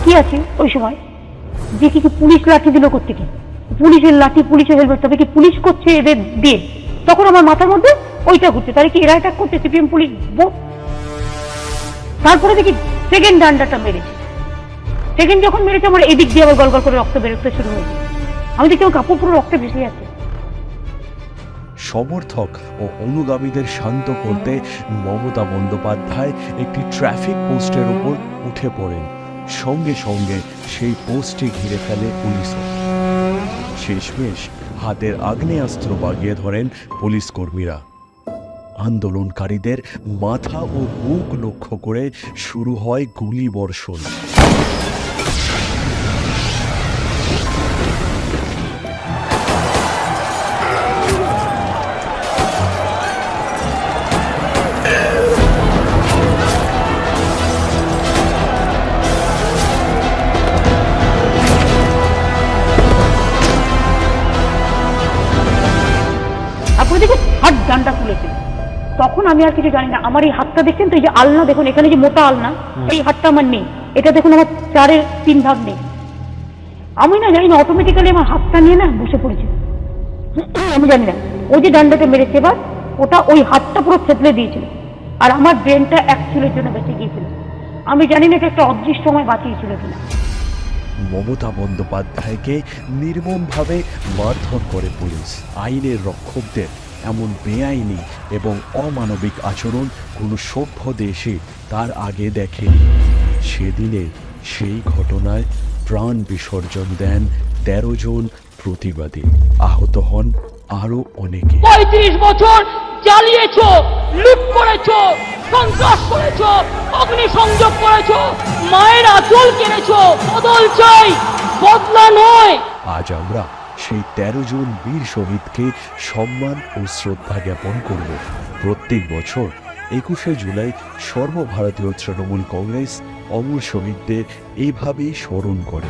তাকিয়ে আছে ওই সময় যে কি পুলিশ লাঠি দিল করতে, কি পুলিশের লাঠি, পুলিশের হেলমেট, তবে কি পুলিশ করছে এদের দিয়ে। তখন আমার মাথার মধ্যে ওইটা ঘুরছে, তাহলে কি এরা অ্যাটাক করছে, সিপিএম পুলিশ। তারপরে দেখি সেকেন্ড ডান্ডাটা মেরেছে। সেকেন্ড যখন মেরেছে আমার এদিক দিয়ে আবার গল গল করে রক্ত বেরোতে শুরু হয়েছে। আমি দেখি আমার কাপড় পুরো রক্তে ভেসে যাচ্ছে। সমর্থক ও অনুগামীদের শান্ত করতে মমতা বন্দ্যোপাধ্যায় একটি ট্রাফিক পোস্টের উপর উঠে পড়েন। সঙ্গে সঙ্গে সেই পোস্টে ঘিরে ফেলে পুলিশও। শেষমেশ হাতের আগ্নেয়াস্ত্র বাগিয়ে ধরেন পুলিশ কর্মীরা। আন্দোলনকারীদের মাথা ও বুক লক্ষ্য করে শুরু হয় গুলি বর্ষণ। আপনি দেখুন হাত ডান্ডা খুলেছে। তখন আমি আর কিছু জানি না। আমার এই হাতটা দেখছেন তো, এই যে আলনা দেখুন, এখানে যে মোটা আলনা, এই হাতটা আমার নেই। এটা দেখুন আমার 4/3 ভাগ নেই। আমি না জানি না, অটোমেটিক্যালি আমার হাতটা নিয়ে না বসে পড়েছে। আমি জানি না ওই যে ডান্ডাটা মেরেছে এবার, ওটা ওই হাতটা পুরো থেতলে দিয়েছিল। আর আমার ব্রেনটা এক চুলের জন্য বেঁচে গিয়েছিল। আমি জানি না এটা একটা অদৃশ্য সময় বাঁচিয়েছিল কিনা। মমতা বন্দ্যোপাধ্যায়কে নির্মমভাবে মারধর করে পুলিশ। আইনের রক্ষকদের এমন বেআইনি এবং অমানবিক আচরণ কোনো সভ্য দেশে তার আগে দেখেনি। সেদিনে সেই ঘটনায় প্রাণ বিসর্জন দেন 13 জন প্রতিবাদী। আহত হন আরো অনেকে। 35 বছর জ্বালিয়েছো, লুট করেছো, সন্ত্রাস করেছো, অগ্নিসংযোগ করেছো, মায়ের আঁচল কেড়েছো। বদল চাই, বদলা নয়। আজ আমরা সেই 13 জন বীর শহীদকে সম্মান ও শ্রদ্ধা জ্ঞাপন করব। প্রত্যেক বছর 21শে জুলাই সর্বভারতীয় তৃণমূল কংগ্রেস অমর শহীদদের এইভাবেই স্মরণ করে।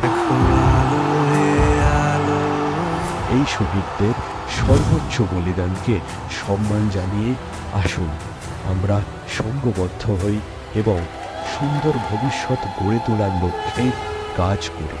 এই শহীদদের সর্বোচ্চ বলিদানকে সম্মান জানিয়ে আসুন আমরা সংঘবদ্ধ হই এবং সুন্দর ভবিষ্যৎ গড়ে তোলার লক্ষ্যে কাজ করি।